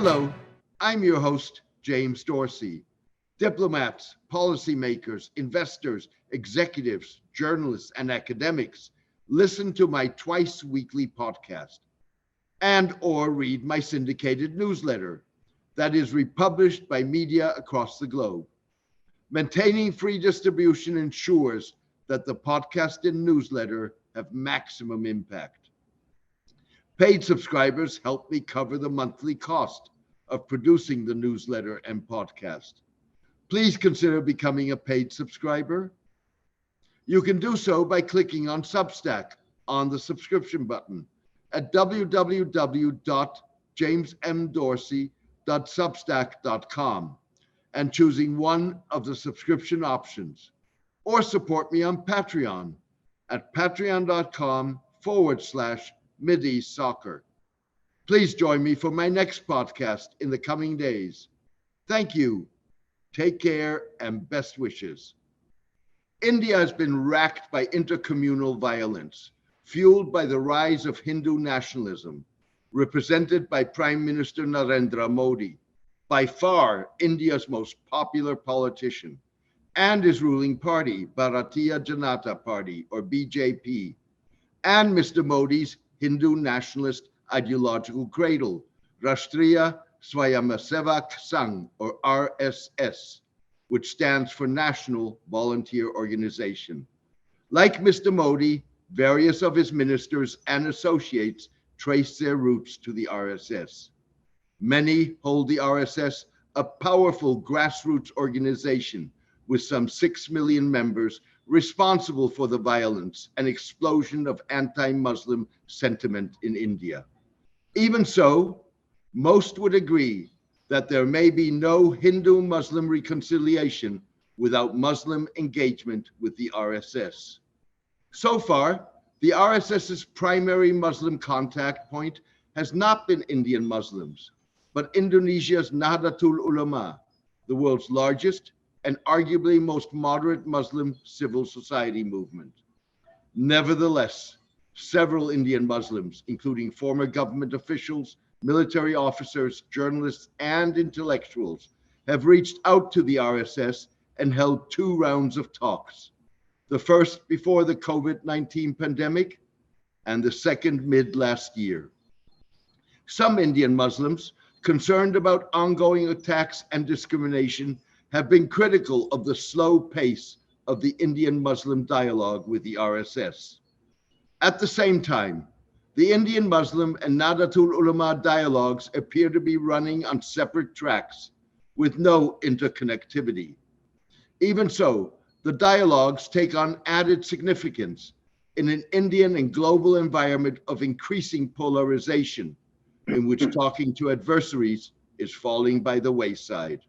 Hello, I'm your host, James Dorsey. Diplomats, policymakers, investors, executives, journalists, and academics listen to my twice weekly podcast and or read my syndicated newsletter that is republished by media across the globe. Maintaining free distribution ensures that the podcast and newsletter have maximum impact. Paid subscribers help me cover the monthly cost of producing the newsletter and podcast. Please consider becoming a paid subscriber. You can do so by clicking on Substack on the subscription button at www.jamesmdorsey.substack.com and choosing one of the subscription options, or support me on Patreon at patreon.com/MideastSoccer. Please join me for my next podcast in the coming days. Thank you. Take care and best wishes. India has been racked by intercommunal violence, fueled by the rise of Hindu nationalism, represented by Prime Minister Narendra Modi, by far India's most popular politician, and his ruling party, Bharatiya Janata Party, or BJP, and Mr. Modi's Hindu nationalist ideological cradle, Rashtriya Swayamsevak Sangh, or RSS, which stands for National Volunteer Organization. Like Mr. Modi, various of his ministers and associates trace their roots to the RSS. Many hold the RSS a powerful grassroots organization with some 6 million members responsible for the violence and explosion of anti-Muslim sentiment in India. Even so, most would agree that there may be no Hindu-Muslim reconciliation without Muslim engagement with the RSS. So far, the RSS's primary Muslim contact point has not been Indian Muslims, but Indonesia's Nahdlatul Ulama, the world's largest and arguably most moderate Muslim civil society movement. Nevertheless, several Indian Muslims, including former government officials, military officers, journalists, and intellectuals, have reached out to the RSS and held 2 rounds of talks. The first before the COVID-19 pandemic, and the second mid last year. Some Indian Muslims, concerned about ongoing attacks and discrimination, have been critical of the slow pace of the Indian Muslim dialogue with the RSS. At the same time, the Indian Muslim and Nahdlatul Ulama dialogues appear to be running on separate tracks with no interconnectivity. Even so, the dialogues take on added significance in an Indian and global environment of increasing polarization, in which talking to adversaries is falling by the wayside.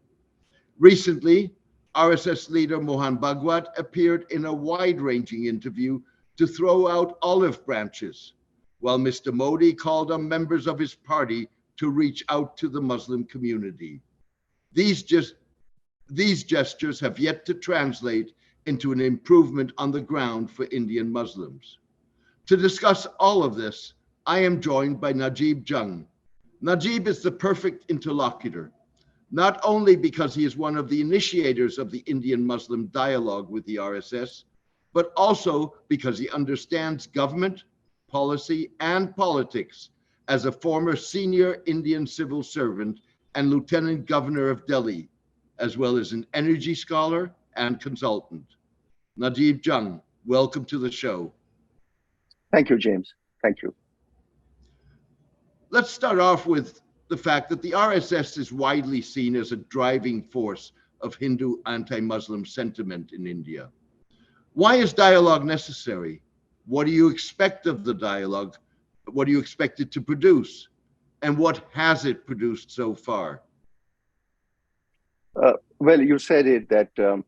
Recently, RSS leader Mohan Bhagwat appeared in a wide-ranging interview to throw out olive branches, while Mr. Modi called on members of his party to reach out to the Muslim community. These gestures have yet to translate into an improvement on the ground for Indian Muslims. To discuss all of this, I am joined by Najib Jung. Najib is the perfect interlocutor, not only because he is one of the initiators of the Indian Muslim dialogue with the RSS, but also because he understands government, policy, and politics as a former senior Indian civil servant and Lieutenant Governor of Delhi, as well as an energy scholar and consultant. Najib Jung, welcome to the show. Thank you, James. Thank you. Let's start off with the fact that the RSS is widely seen as a driving force of Hindu anti-Muslim sentiment in India. Why is dialogue necessary? What do you expect of the dialogue? What do you expect it to produce? And what has it produced so far? Well, you said it that the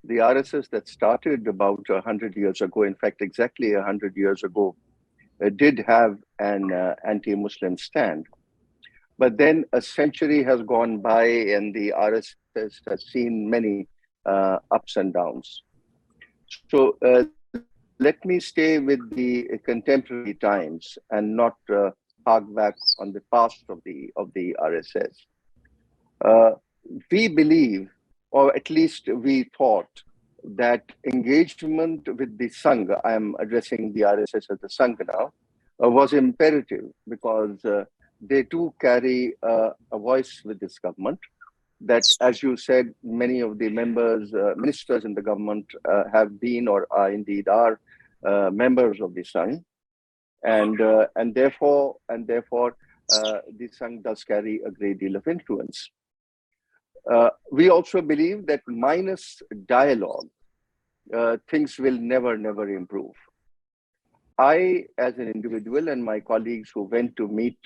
RSS that started about 100 years ago, in fact, exactly 100 years ago, did have an anti-Muslim stand. But then a century has gone by and the RSS has seen many ups and downs. So let me stay with the contemporary times and not hark back on the past of the RSS. Uh, we believe, or at least we thought, that engagement with the Sangh, I am addressing the RSS as the Sangh now, was imperative because they too carry a voice with this government. That, as you said, many of the members, ministers in the government have been or are indeed are members of the Sangh, and therefore the Sangh does carry a great deal of influence. We also believe that minus dialogue, things will never improve. I, as an individual, and my colleagues who went to meet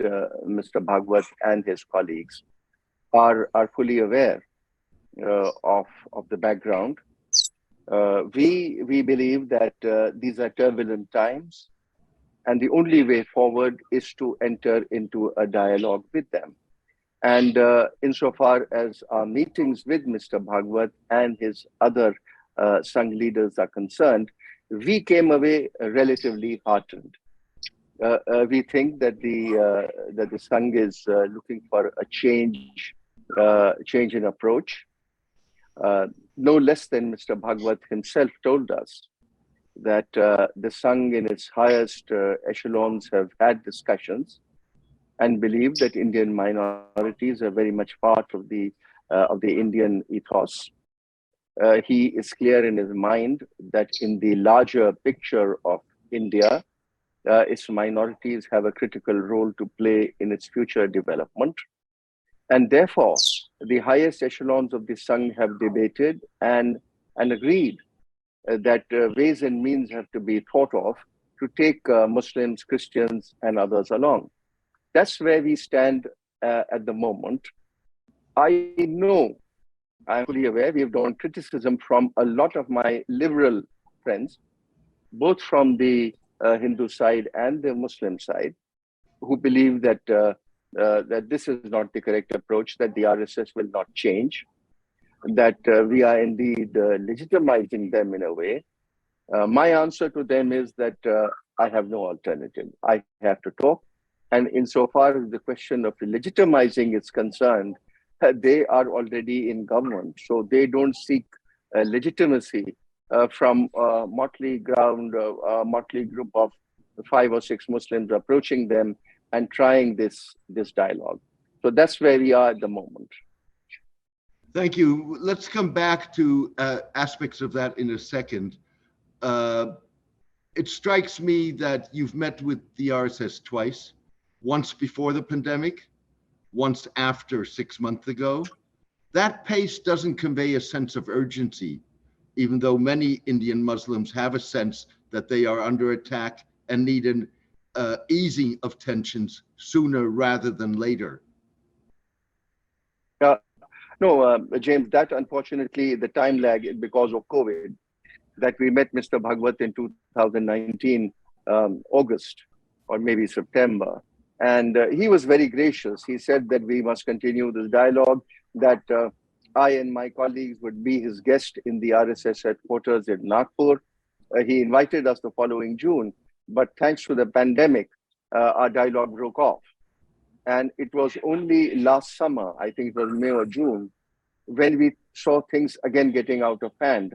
Mr. Bhagwat and his colleagues are fully aware of the background. We believe that these are turbulent times, and the only way forward is to enter into a dialogue with them. And insofar as our meetings with Mr. Bhagwat and his other Sangh leaders are concerned, we came away relatively heartened. We think that the Sangh is looking for a change in approach. No less than Mr. Bhagwat himself told us that the Sangh in its highest echelons have had discussions and believe that Indian minorities are very much part of the Indian ethos. He is clear in his mind that in the larger picture of India, its minorities have a critical role to play in its future development. And therefore, the highest echelons of the Sangh have debated and agreed that ways and means have to be thought of to take Muslims, Christians, and others along. That's where we stand at the moment. I know, I'm fully aware, we have drawn criticism from a lot of my liberal friends, both from the Hindu side and the Muslim side, who believe that that this is not the correct approach, that the RSS will not change, that we are indeed legitimizing them in a way. My answer to them is that I have no alternative. I have to talk. And insofar as the question of legitimizing is concerned, they are already in government. So they don't seek legitimacy from a motley group of 5 or 6 Muslims approaching them and trying this dialogue. So that's where we are at the moment. Thank you. Let's come back to aspects of that in a second. It strikes me that you've met with the RSS twice, once before the pandemic, once after 6 months ago. That pace doesn't convey a sense of urgency, even though many Indian Muslims have a sense that they are under attack and need an easing of tensions sooner rather than later. No, James, that unfortunately, the time lag is because of COVID, that we met Mr. Bhagwat in 2019, August, or maybe September. And he was very gracious. He said that we must continue this dialogue, that I and my colleagues would be his guest in the RSS headquarters in Nagpur. He invited us the following June, but thanks to the pandemic, our dialogue broke off. And it was only last summer, I think it was May or June, when we saw things again getting out of hand,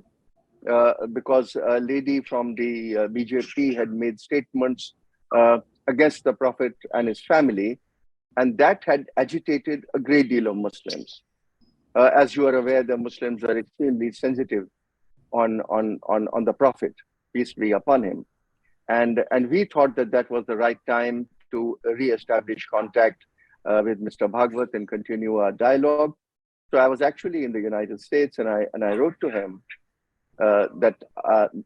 because a lady from the BJP had made statements against the Prophet and his family, and that had agitated a great deal of Muslims. As you are aware, the Muslims are extremely sensitive on the Prophet, peace be upon him. And we thought that that was the right time to re-establish contact with Mr. Bhagwat and continue our dialogue. So I was actually in the United States, and I wrote to him that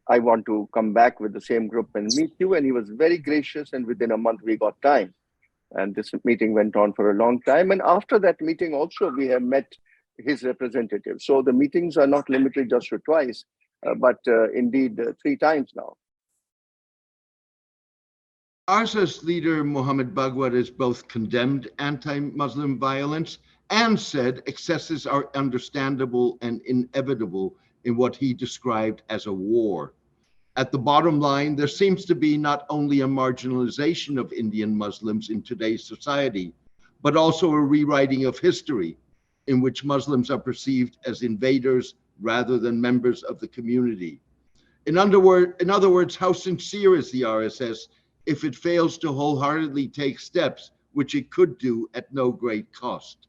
I want to come back with the same group and meet you. And he was very gracious, and within a month we got time. And this meeting went on for a long time. And after that meeting also, we have met his representatives. So the meetings are not limited just to twice, but indeed 3 times now. RSS leader Mohammed Bhagwat has both condemned anti-Muslim violence and said excesses are understandable and inevitable in what he described as a war. At the bottom line, there seems to be not only a marginalization of Indian Muslims in today's society, but also a rewriting of history in which Muslims are perceived as invaders rather than members of the community. In other words, how sincere is the RSS if it fails to wholeheartedly take steps which it could do at no great cost?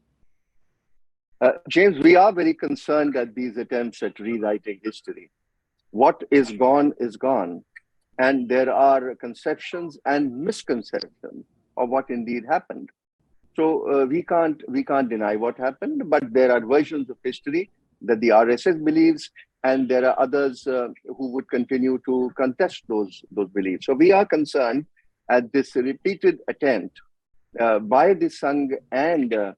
James, we are very concerned at these attempts at rewriting history. What is gone is gone. And there are conceptions and misconceptions of what indeed happened. So we can't deny what happened, but there are versions of history that the RSS believes, and there are others who would continue to contest those beliefs. So we are concerned at this repeated attempt by the Sangh and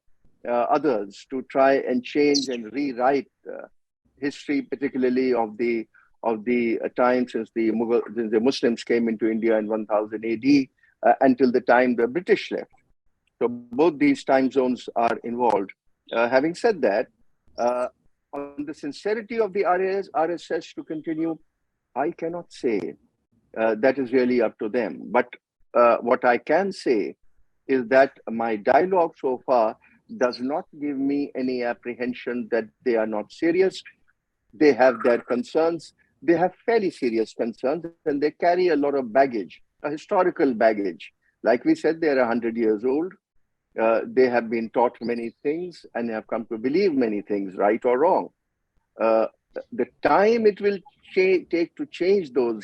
others to try and change and rewrite history, particularly of the time since the Muslims came into India in 1000 AD until the time the British left. So both these time zones are involved. Having said that, on the sincerity of the RSS to continue, I cannot say. That is really up to them. But what I can say is that my dialogue so far does not give me any apprehension that they are not serious. They have their concerns. They have fairly serious concerns, and they carry a lot of baggage, a historical baggage. Like we said, they are 100 years old. They have been taught many things and have come to believe many things, right or wrong. The time it will take to change those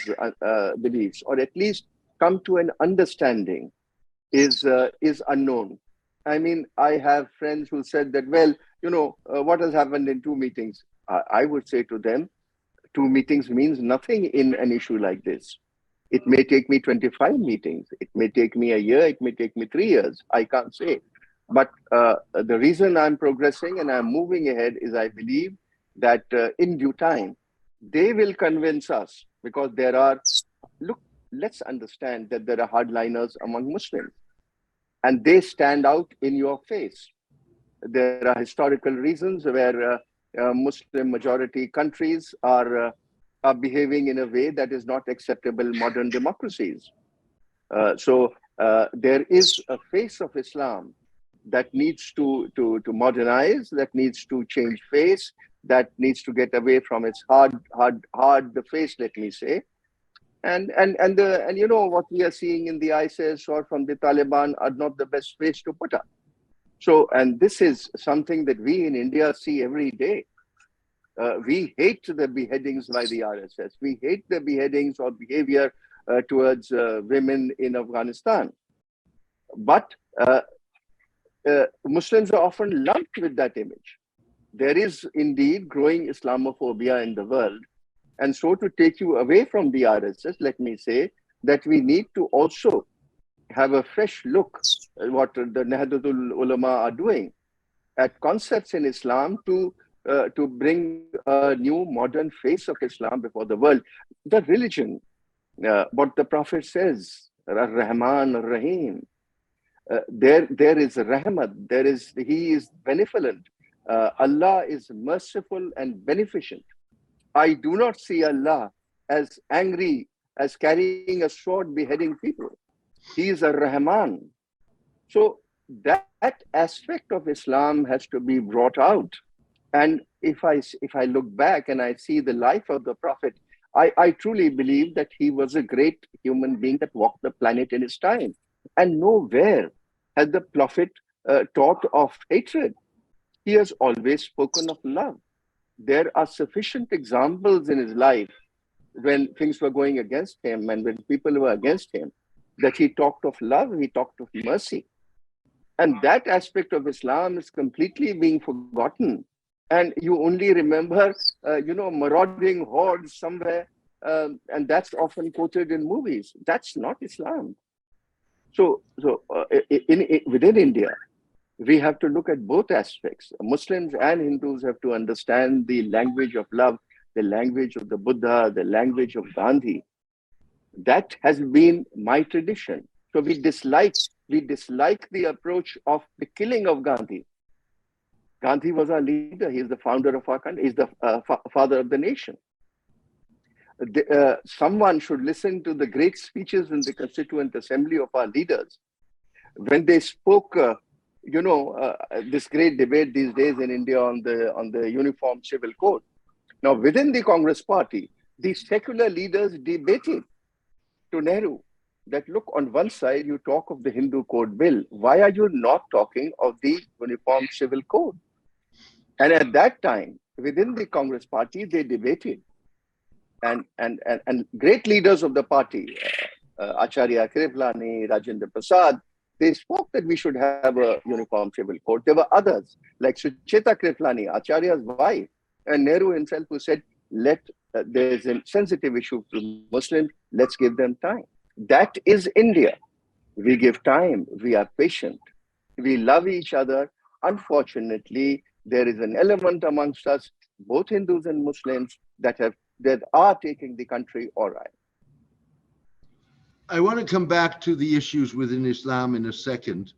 beliefs, or at least come to an understanding, is unknown. I mean, I have friends who said that, well, what has happened in 2 meetings? I would say to them, 2 meetings means nothing in an issue like this. It may take me 25 meetings. It may take me a year. It may take me 3 years. I can't say. But the reason I'm progressing and I'm moving ahead is I believe that in due time, they will convince us, because let's understand that there are hardliners among Muslims, and they stand out in your face. There are historical reasons where Muslim majority countries are behaving in a way that is not acceptable in modern democracies. So there is a face of Islam that needs to modernize, that needs to change face, that needs to get away from its hard face, let me say. And what we are seeing in the ISIS or from the Taliban are not the best face to put up. So, and this is something that we in India see every day. We hate the beheadings by the RSS. We hate the beheadings or behavior towards women in Afghanistan. But Muslims are often lumped with that image. There is indeed growing Islamophobia in the world. And so to take you away from the RSS, let me say that we need to also have a fresh look at what the Nahdlatul Ulama are doing at concepts in Islam to bring a new modern face of Islam before the world. The religion, what the Prophet says, Ar-Rahman, Ar-Rahim, there is rahmat, he is benevolent. Allah is merciful and beneficent. I do not see Allah as angry, as carrying a sword beheading people. He is a Rahman. So that aspect of Islam has to be brought out. And if I look back and I see the life of the Prophet, I truly believe that he was a great human being that walked the planet in his time. And nowhere has the Prophet taught of hatred. He has always spoken of love. There are sufficient examples in his life when things were going against him and when people were against him, that he talked of love, he talked of mercy. And that aspect of Islam is completely being forgotten. And you only remember, marauding hordes somewhere, and that's often quoted in movies. That's not Islam. So within India, we have to look at both aspects. Muslims and Hindus have to understand the language of love, the language of the Buddha, the language of Gandhi. That has been my tradition. So we dislike the approach of the killing of Gandhi. Gandhi was our leader. He is the founder of our country. He's the father of the nation. someone should listen to the great speeches in the Constituent Assembly of our leaders when they spoke. This great debate these days in India on the Uniform Civil Code. Now, within the Congress party, these secular leaders debated to Nehru that, look, on one side, you talk of the Hindu Code Bill. Why are you not talking of the Uniform Civil Code? And at that time, within the Congress party, they debated. And great leaders of the party, Acharya Kripalani, Rajendra Prasad, they spoke that we should have a uniform civil code. There were others like Sucheta Kripalani, Acharya's wife, and Nehru himself, who said, there's a sensitive issue to Muslims, let's give them time. That is India. We give time, we are patient, we love each other. Unfortunately, there is an element amongst us, both Hindus and Muslims, that are taking the country all right. I want to come back to the issues within Islam in a second,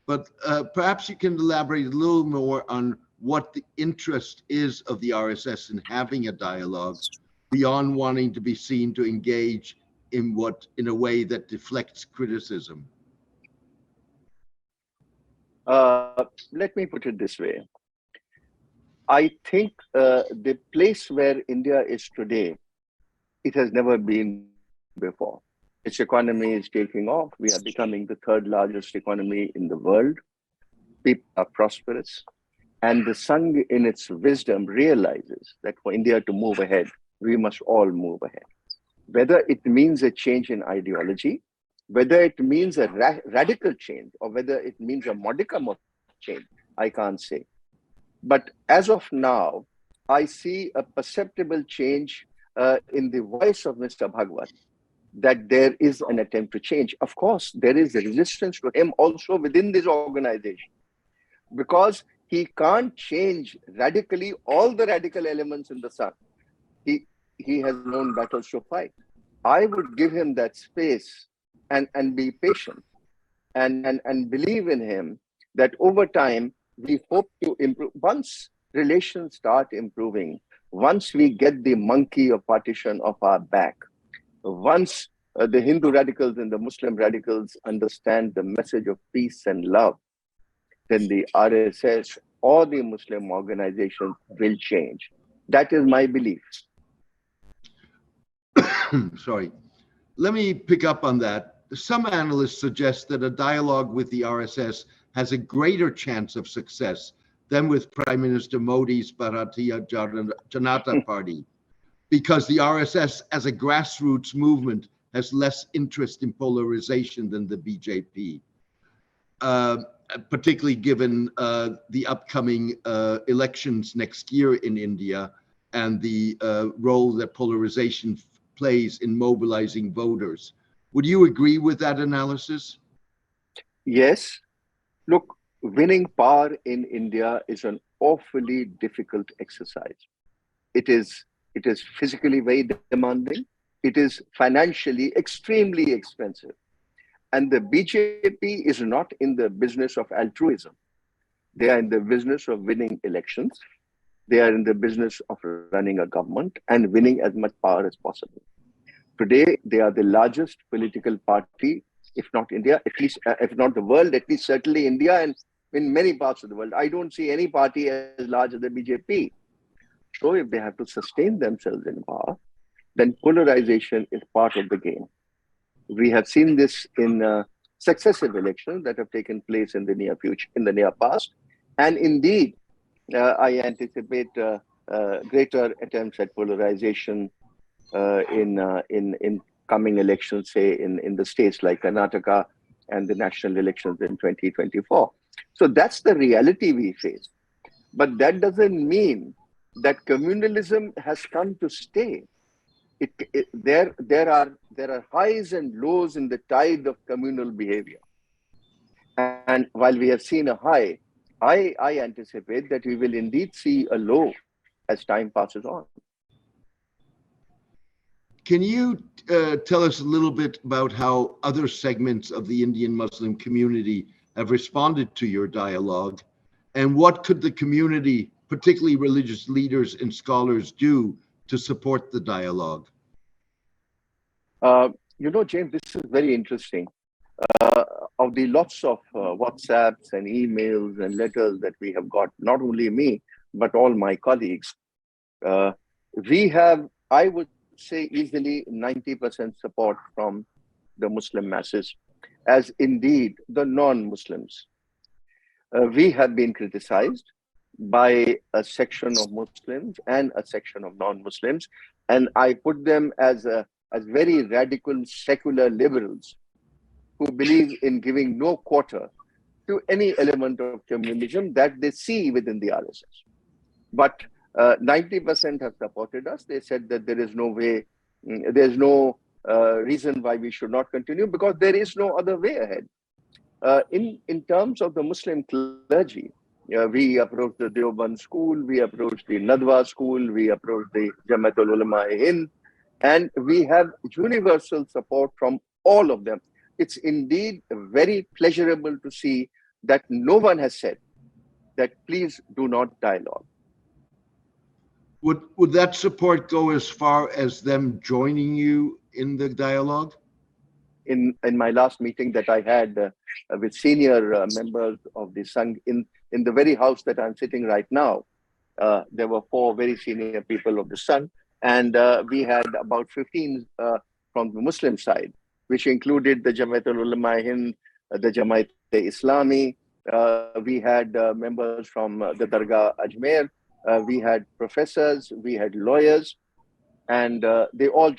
but perhaps you can elaborate a little more on what the interest is of the RSS in having a dialogue beyond wanting to be seen to engage in a way that deflects criticism. Let me put it this way. I think the place where India is today, it has never been before. Its economy is taking off. We are becoming the third largest economy in the world. People are prosperous. And the Sangh, in its wisdom, realizes that for India to move ahead, we must all move ahead. Whether it means a change in ideology, whether it means a radical change, or whether it means a modicum of change, I can't say. But as of now, I see a perceptible change in the voice of Mr. Bhagwat, that there is an attempt to change. Of course, there is a resistance to him also within this organization, because he can't change radically all the radical elements in the Sangh. He has known battles to fight. I would give him that space and be patient and believe in him that over time, we hope to improve. Once relations start improving, once we get the monkey of partition off our back, once the Hindu radicals and the Muslim radicals understand the message of peace and love, then the RSS or the Muslim organizations will change. That is my belief. Sorry. Let me pick up on that. Some analysts suggest that a dialogue with the RSS has a greater chance of success than with Prime Minister Modi's Bharatiya Janata Party, because the RSS as a grassroots movement has less interest in polarization than the BJP, particularly given the upcoming elections next year in India and the role that polarization plays in mobilizing voters. Would you agree with that analysis? Yes. Look, winning power in India is an awfully difficult exercise. It is physically very demanding. It is financially extremely expensive. And the BJP is not in the business of altruism. They are in the business of winning elections. They are in the business of running a government and winning as much power as possible. Today, they are the largest political party, if not India, at least, if not the world, at least certainly India and in many parts of the world. I don't see any party as large as the BJP. So if they have to sustain themselves in power, then polarization is part of the game. We have seen this in successive elections that have taken place in the near future, in the near past. And indeed, I anticipate greater attempts at polarization in coming elections, say in the states like Karnataka and the national elections in 2024. So that's the reality we face. But that doesn't mean that communalism has come to stay. There are highs and lows in the tide of communal behavior. And while we have seen a high, I anticipate that we will indeed see a low as time passes on. Can you tell us a little bit about how other segments of the Indian Muslim community have responded to your dialogue? And what could the community, particularly religious leaders and scholars, do to support the dialogue? James, this is very interesting. Uh, of the lots of WhatsApps and emails and letters that we have got, not only me, but all my colleagues, uh, we have, I would say, easily 90% support from the Muslim masses, as indeed the non-Muslims. We have been criticized by a section of Muslims and a section of non-Muslims, and I put them as very radical secular liberals who believe in giving no quarter to any element of communalism that they see within the RSS. But 90% have supported us. They said that there is no way, there's no reason why we should not continue, because there is no other way ahead. In terms of the Muslim clergy, we approached the Deoband school, we approached the Nadwa school, we approached the Jamatul Ulama Hind, and we have universal support from all of them. It's indeed very pleasurable to see that no one has said that please do not dialogue. Would that support go as far as them joining you in the dialogue? In my last meeting that I had with senior members of the Sangh in the very house that I'm sitting right now, there were 4 very senior people of the Sangh, and we had about 15 from the Muslim side, which included the Jamatul Ulama Hind, the Jamaat Islami. We had members from the Dargah Ajmer. We had professors, we had lawyers, and they all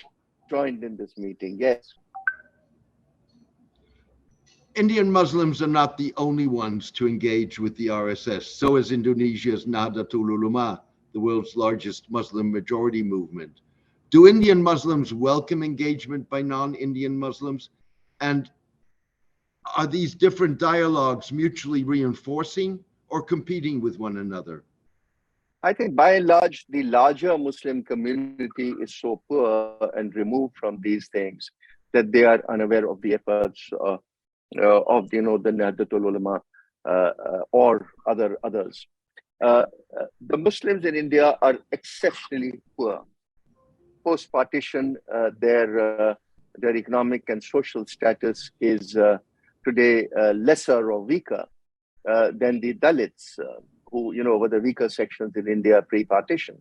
joined in this meeting. Yes. Indian Muslims are not the only ones to engage with the RSS. So is Indonesia's Nahdlatul Ulama, the world's largest Muslim majority movement. Do Indian Muslims welcome engagement by non-Indian Muslims? And are these different dialogues mutually reinforcing or competing with one another? I think by and large, the larger Muslim community is so poor and removed from these things that they are unaware of the efforts of the Nahdlatul Ulama or others. The Muslims in India are exceptionally poor. Post-partition, their economic and social status is today lesser or weaker than the Dalits, who were the weaker sections in India pre-partition.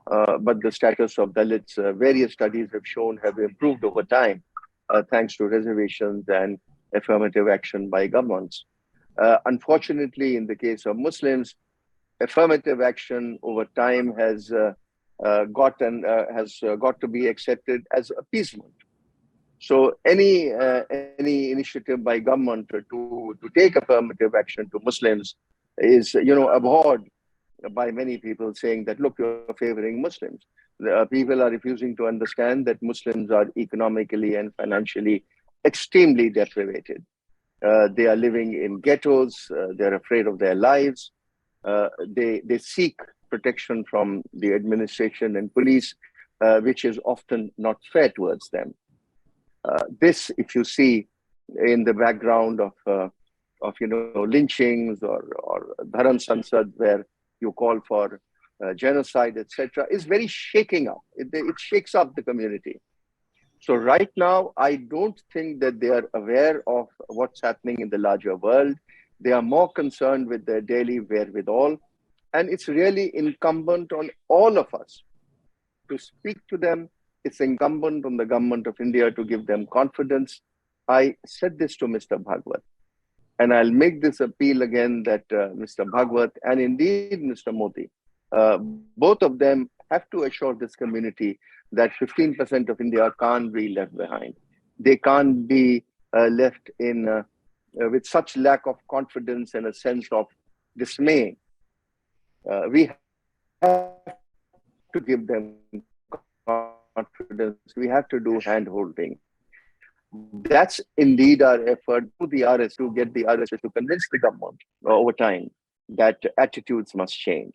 But the status of Dalits, various studies have shown, have improved over time, thanks to reservations and affirmative action by governments. Unfortunately, in the case of Muslims, affirmative action over time has got to be accepted as appeasement. So any initiative by government to take affirmative action to Muslims is abhorred by many people, saying that, look, you're favoring Muslims. People are refusing to understand that Muslims are economically and financially extremely deprivated. They are living in ghettos. They're afraid of their lives. They seek protection from the administration and police, which is often not fair towards them. This, if you see in the background of lynchings or Dharam Sansad, where you call for genocide, etc., is very shaking up. It shakes up the community. So right now, I don't think that they are aware of what's happening in the larger world. They are more concerned with their daily wherewithal. And it's really incumbent on all of us to speak to them. It's incumbent on the government of India to give them confidence. I said this to Mr. Bhagwat, and I'll make this appeal again that Mr. Bhagwat and indeed Mr. Modi, both of them have to assure this community that 15% of India can't be left behind. They can't be left in with such lack of confidence and a sense of dismay. We have to give them confidence. We have to do hand-holding. That's indeed our effort to the RSS, to get the RSS to convince the government over time that attitudes must change.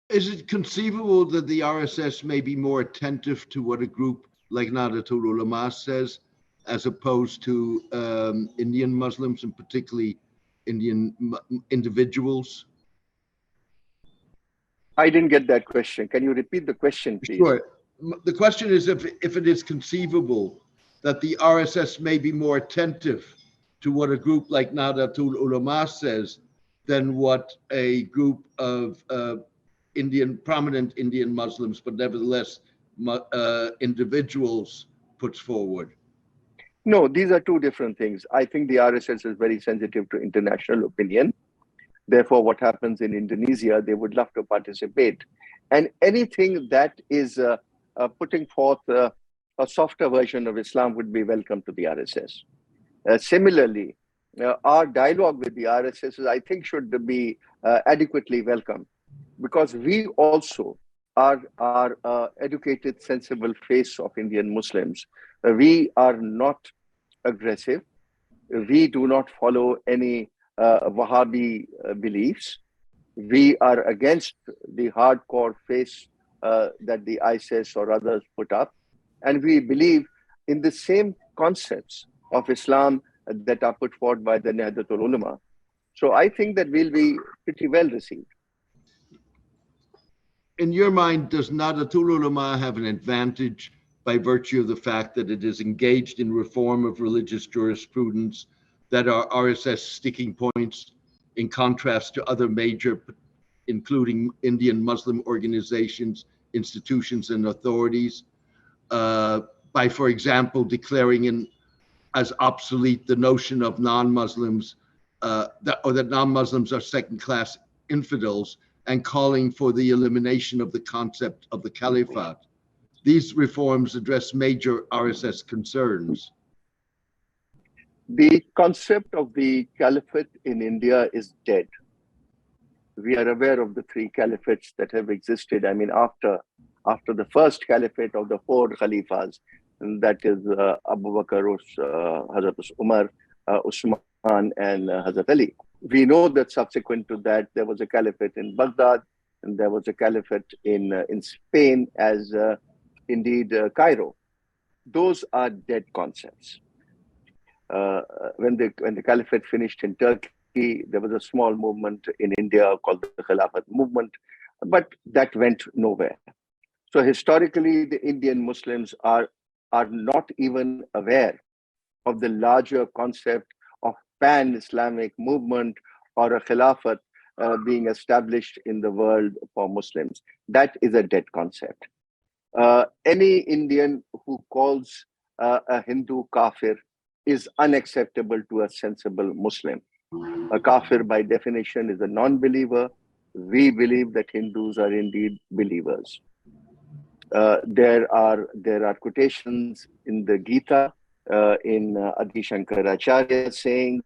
Is it conceivable that the RSS may be more attentive to what a group like Nahdlatul Ulama says, as opposed to Indian Muslims and particularly Indian individuals? I didn't get that question. Can you repeat the question, please? Sure. The question is if it is conceivable that the RSS may be more attentive to what a group like Nahdlatul Ulama says than what a group of prominent Indian Muslims, but nevertheless individuals puts forward. No, these are two different things. I think the RSS is very sensitive to international opinion. Therefore, what happens in Indonesia, they would love to participate. And anything that is putting forth a softer version of Islam would be welcome to the RSS. Similarly, our dialogue with the RSS, I think, should be adequately welcome, because we also are educated, sensible face of Indian Muslims. We are not aggressive. We do not follow any Wahhabi beliefs. We are against the hardcore face that the ISIS or others put up. And we believe in the same concepts of Islam that are put forward by the Nahdlatul Ulama. So I think that we'll be pretty well received. In your mind, does Nahdlatul Ulama have an advantage by virtue of the fact that it is engaged in reform of religious jurisprudence that are RSS sticking points in contrast to other major, including Indian Muslim organizations, institutions, and authorities, by, for example, declaring as obsolete the notion of non-Muslims, that non-Muslims are second-class infidels, and calling for the elimination of the concept of the caliphate. These reforms address major RSS concerns. The concept of the caliphate in India is dead. We are aware of the three caliphates that have existed. I mean, after the first caliphate of the four Khalifas, and that is Abu Bakr, Hazrat Umar, Usman, and Hazrat Ali. We know that subsequent to that, there was a caliphate in Baghdad, and there was a caliphate in Spain, as indeed Cairo. Those are dead concepts. When the caliphate finished in Turkey, there was a small movement in India called the Khilafat movement, but that went nowhere. So historically, the Indian Muslims are not even aware of the larger concept of pan-Islamic movement or a Khilafat being established in the world for Muslims. That is a dead concept. Any Indian who calls a Hindu kafir is unacceptable to a sensible Muslim. A kafir, by definition, is a non-believer. We believe that Hindus are indeed believers. There are quotations in the Gita, in Adi Shankaracharya, saying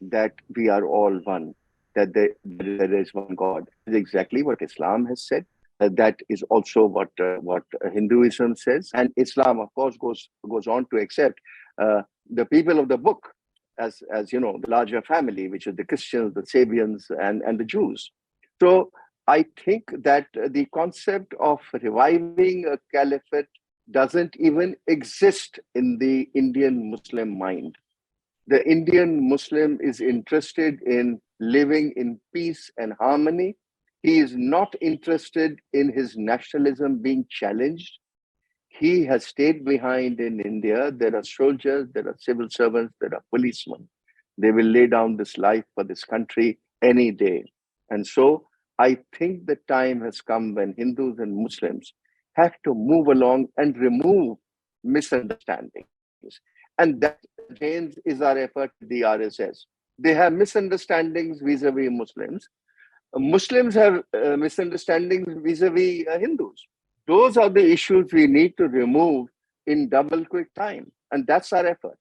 that we are all one, that there is one God. That is exactly what Islam has said. That is also what Hinduism says, and Islam, of course, goes on to accept the people of the book as you know, the larger family, which is the Christians, the Sabians, and the Jews. So I think that the concept of reviving a caliphate doesn't even exist in the Indian Muslim mind. The Indian Muslim is interested in living in peace and harmony. He is not interested in his nationalism being challenged. He has stayed behind in India. There are soldiers, there are civil servants, there are policemen. They will lay down this life for this country any day. And so I think the time has come when Hindus and Muslims have to move along and remove misunderstandings. And that, James, is our effort with the RSS. They have misunderstandings vis-a-vis Muslims. Muslims have misunderstandings vis-a-vis Hindus. Those are the issues we need to remove in double quick time. And that's our effort.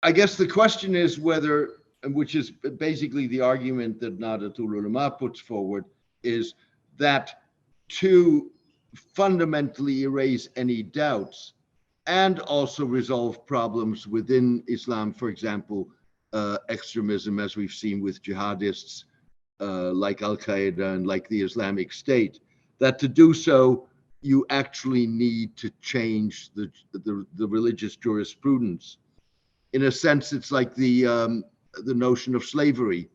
I guess the question is whether, which is basically the argument that Nahdlatul Ulama puts forward, is that to fundamentally erase any doubts and also resolve problems within Islam, for example, extremism, as we've seen with jihadists like Al-Qaeda and like the Islamic State, that to do so, you actually need to change the religious jurisprudence. In a sense, it's like the notion of slavery.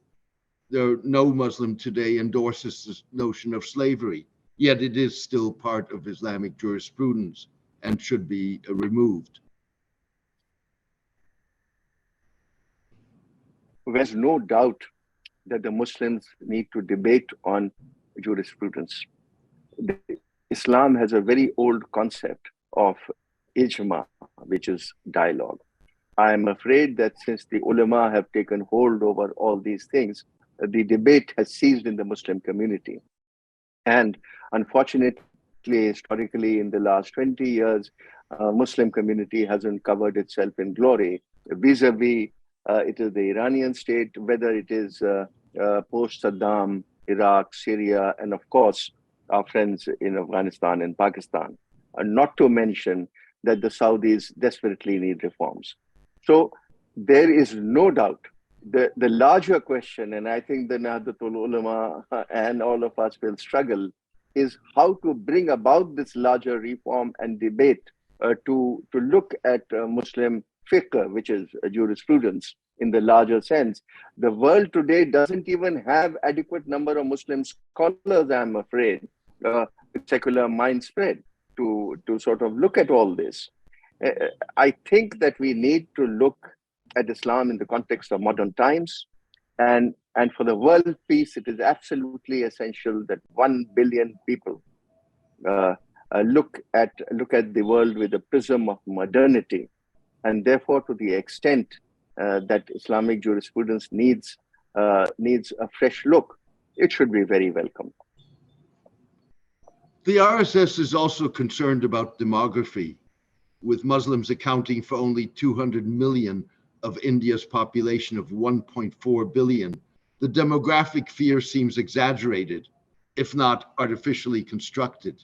No Muslim today endorses this notion of slavery. yet it is still part of Islamic jurisprudence and should be removed. There's no doubt that the Muslims need to debate on jurisprudence. Islam has a very old concept of ijma, which is dialogue. I am afraid that since the ulama have taken hold over all these things, the debate has ceased in the Muslim community. And unfortunately, historically, in the last 20 years, Muslim community hasn't covered itself in glory vis-a-vis it is the Iranian state, whether it is post-Saddam, Iraq, Syria, and of course, our friends in Afghanistan and Pakistan. Not to mention that the Saudis desperately need reforms. So there is no doubt the larger question, and I think the Nahdlatul Ulama and all of us will struggle, is how to bring about this larger reform and debate to look at Muslim fiqh, which is jurisprudence in the larger sense. The world today doesn't even have adequate number of Muslim scholars, I'm afraid, with secular mind spread to sort of look at all this. I think that we need to look at Islam in the context of modern times, and for the world peace, it is absolutely essential that 1 billion people look at the world with a prism of modernity, and therefore, to the extent that Islamic jurisprudence needs a fresh look, it should be very welcome. The RSS is also concerned about demography, with Muslims accounting for only 200 million of India's population of 1.4 billion. The demographic fear seems exaggerated, if not artificially constructed.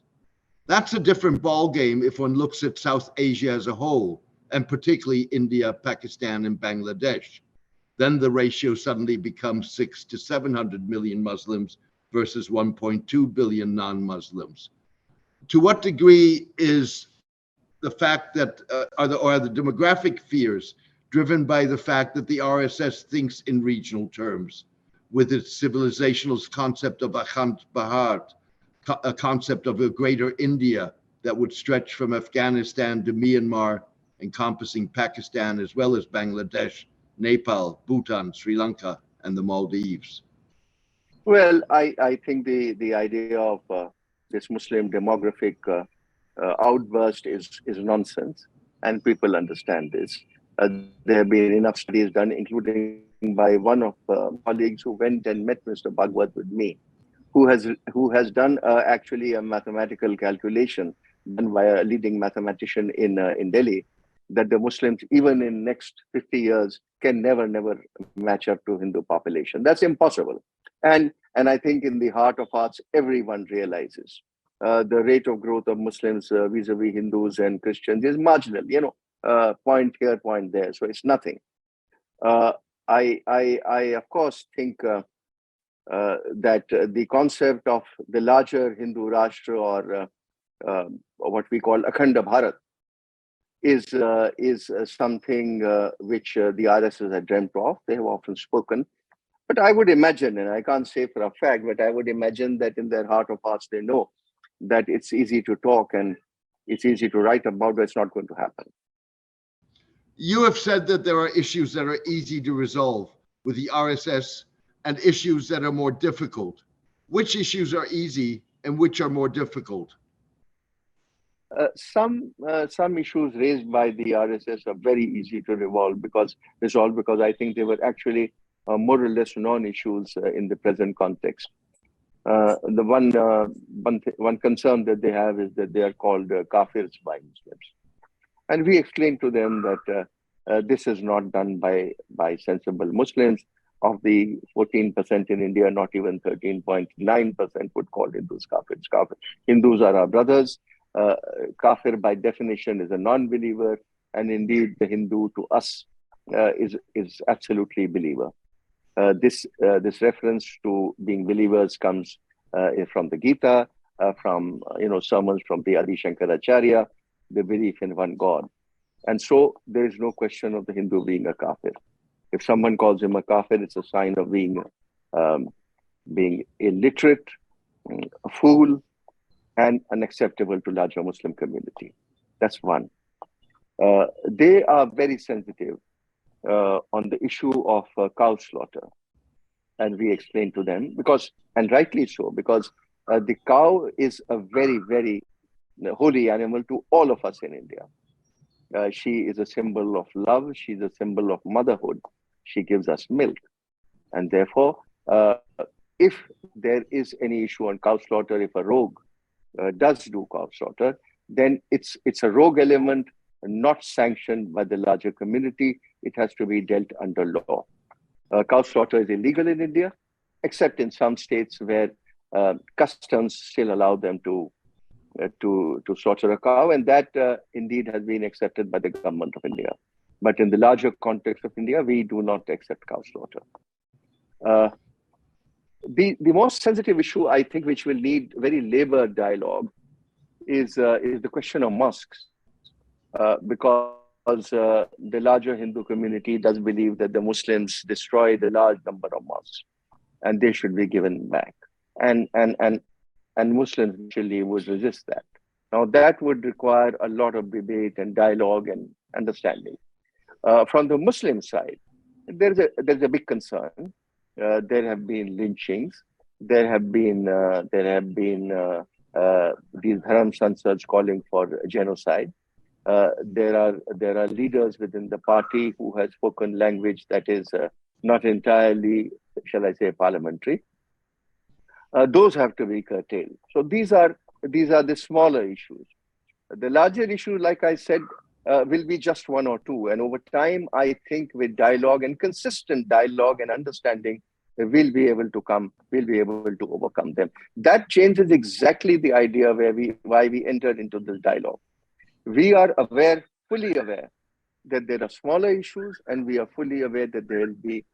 That's a different ballgame if one looks at South Asia as a whole, and particularly India, Pakistan, and Bangladesh. Then the ratio suddenly becomes 600 to 700 million Muslims versus 1.2 billion non-Muslims. To what degree is the fact that, are the demographic fears driven by the fact that the RSS thinks in regional terms, with its civilizational concept of Akhand Bharat, a concept of a greater India that would stretch from Afghanistan to Myanmar, encompassing Pakistan as well as Bangladesh, Nepal, Bhutan, Sri Lanka, and the Maldives? Well, I think the idea of this Muslim demographic outburst is nonsense, and people understand this. There have been enough studies done, including by one of colleagues who went and met Mr. Bhagwat with me, who has done actually a mathematical calculation done by a leading mathematician in Delhi, that the Muslims, even in next 50 years, can never match up to Hindu population. That's impossible. And I think in the heart of hearts, everyone realizes the rate of growth of Muslims vis-a-vis Hindus and Christians is marginal, point here, point there. So it's nothing. I of course think that the concept of the larger Hindu Rashtra, or what we call Akhanda Bharat, is something which the RSS had dreamt of. They have often spoken. But I would imagine, and I can't say for a fact, but I would imagine that in their heart of hearts, they know that it's easy to talk and it's easy to write about, but it's not going to happen. You have said that there are issues that are easy to resolve with the RSS and issues that are more difficult. Which issues are easy and which are more difficult? Some issues raised by the RSS are very easy to resolve because I think they were actually more or less non-issues in the present context. The one concern that they have is that they are called kafirs by Muslims, and we explained to them that this is not done by sensible Muslims. Of the 14% in India, not even 13.9% would call Hindus kafirs. Hindus are our brothers. Kafir by definition is a non-believer, and indeed the Hindu to us is absolutely believer. This reference to being believers comes from the Gita, from sermons from the Adi Shankaracharya, the belief in one God, and so there is no question of the Hindu being a kafir. If someone calls him a kafir, it's a sign of being illiterate, a fool, and unacceptable to larger Muslim community. That's one. They are very sensitive on the issue of cow slaughter. And we explained to them, because, and rightly so, because the cow is a very, very holy animal to all of us in India. She is a symbol of love. She's a symbol of motherhood. She gives us milk. And therefore, if there is any issue on cow slaughter, if a rogue does do cow slaughter, then it's a rogue element not sanctioned by the larger community. It has to be dealt under law. Cow slaughter is illegal in India, except in some states where customs still allow them to slaughter a cow, and that indeed has been accepted by the government of India. But in the larger context of India, we do not accept cow slaughter. The most sensitive issue, I think, which will need very labored dialogue, is the question of mosques, because the larger Hindu community does believe that the Muslims destroyed a large number of mosques, and they should be given back. And Muslims actually would resist that. Now, that would require a lot of debate and dialogue and understanding. From the Muslim side, there's a big concern. There have been lynchings. There have been these Dharam Sansads calling for genocide. There are leaders within the party who have spoken language that is not entirely, shall I say, parliamentary. Those have to be curtailed. So these are the smaller issues. The larger issue, like I said, will be just one or two. And over time, I think with dialogue and consistent dialogue and understanding, we'll be able to overcome them. That changes exactly the idea why we entered into this dialogue. We are fully aware that there are smaller issues, and we are fully aware that there will be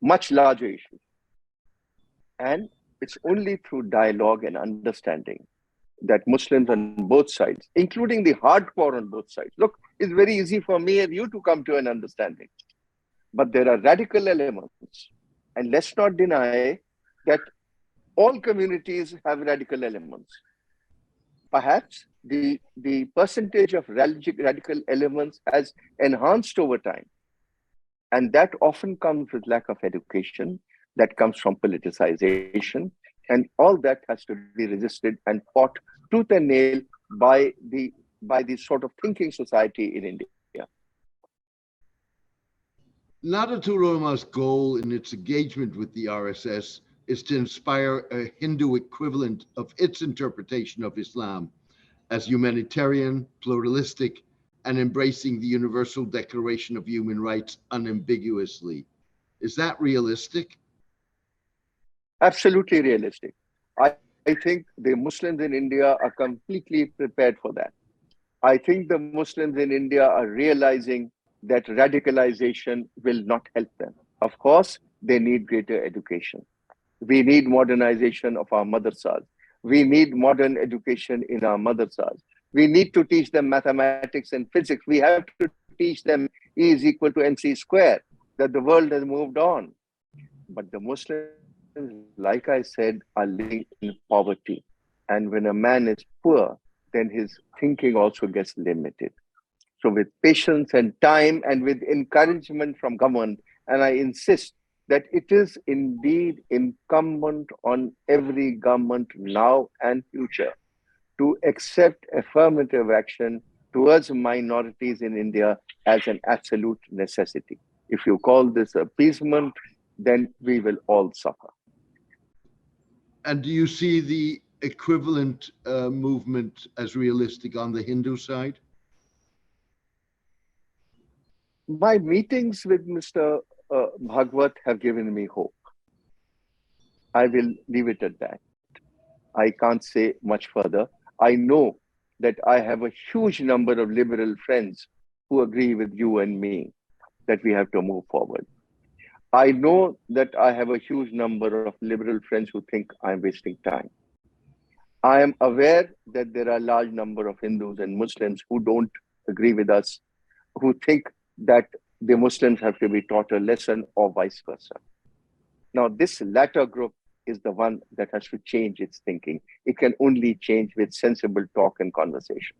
much larger issues. And it's only through dialogue and understanding that Muslims on both sides, including the hardcore on both sides. Look, it's very easy for me and you to come to an understanding. But there are radical elements. And let's not deny that all communities have radical elements. Perhaps the percentage of radical elements has enhanced over time. And that often comes with lack of education, that comes from politicization, and all that has to be resisted and fought tooth and nail by the sort of thinking society in India. Nahdlatul Ulama's goal in its engagement with the RSS is to inspire a Hindu equivalent of its interpretation of Islam as humanitarian, pluralistic, and embracing the Universal Declaration of Human Rights unambiguously. Is that realistic? Absolutely realistic. I think the Muslims in India are completely prepared for that. I think the Muslims in India are realizing that radicalization will not help them. Of course, they need greater education. We need modernization of our madrasas. We need modern education in our madrasas. We need to teach them mathematics and physics. We have to teach them E is equal to MC square, that the world has moved on. But the Muslims, like I said, are living in poverty. And when a man is poor, then his thinking also gets limited. So with patience and time and with encouragement from government, and I insist that it is indeed incumbent on every government now and future to accept affirmative action towards minorities in India as an absolute necessity. If you call this appeasement, then we will all suffer. And do you see the equivalent movement as realistic on the Hindu side? My meetings with Mr. Bhagwat have given me hope. I will leave it at that. I can't say much further. I know that I have a huge number of liberal friends who agree with you and me that we have to move forward. I know that I have a huge number of liberal friends who think I'm wasting time. I am aware that there are a large number of Hindus and Muslims who don't agree with us, who think that the Muslims have to be taught a lesson or vice versa. Now, this latter group is the one that has to change its thinking. It can only change with sensible talk and conversation.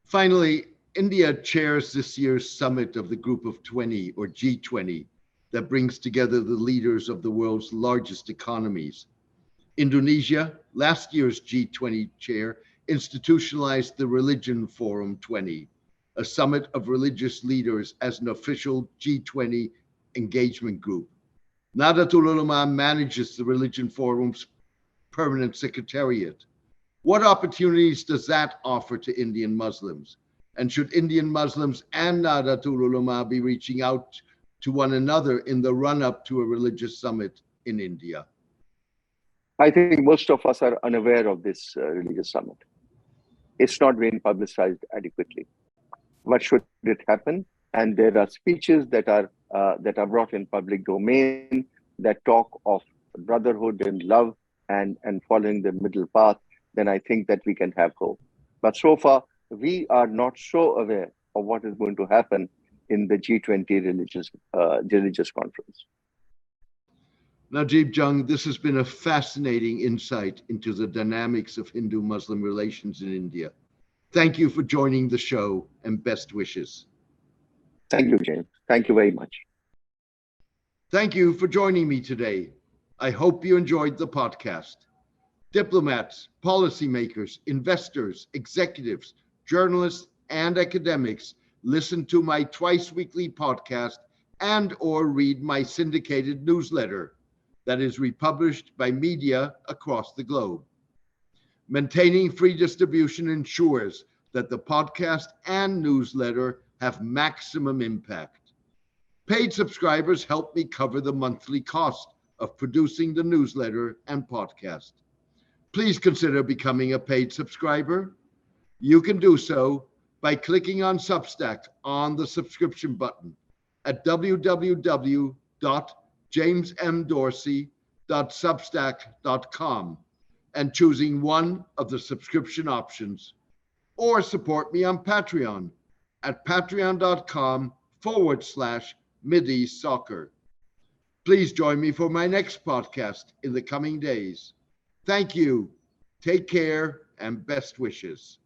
Finally, India chairs this year's summit of the Group of 20, or G20, that brings together the leaders of the world's largest economies. Indonesia, last year's G20 chair, institutionalized the Religion Forum 20, a summit of religious leaders as an official G20 engagement group. Nahdlatul Ulama manages the Religion Forum's permanent secretariat. What opportunities does that offer to Indian Muslims? And should Indian Muslims and Nahdlatul Ulama be reaching out to one another in the run-up to a religious summit in India? I think most of us are unaware of this religious summit. It's not being publicized adequately. What should it happen? And there are speeches that are brought in public domain that talk of brotherhood and love and following the middle path. Then I think that we can have hope. But so far, we are not so aware of what is going to happen in the G20 religious conference. Najib Jung, this has been a fascinating insight into the dynamics of Hindu-Muslim relations in India. Thank you for joining the show, and best wishes. Thank you, James. Thank you very much. Thank you for joining me today. I hope you enjoyed the podcast. Diplomats, policymakers, investors, executives, journalists, and academics listen to my twice-weekly podcast and or read my syndicated newsletter that is republished by media across the globe. Maintaining free distribution ensures that the podcast and newsletter have maximum impact. Paid subscribers help me cover the monthly cost of producing the newsletter and podcast. Please consider becoming a paid subscriber. You can do so by clicking on Substack on the subscription button at www.jamesmdorsey.substack.com and choosing one of the subscription options, or support me on Patreon at patreon.com/MidiSoccer. Please join me for my next podcast in the coming days. Thank you. Take care and best wishes.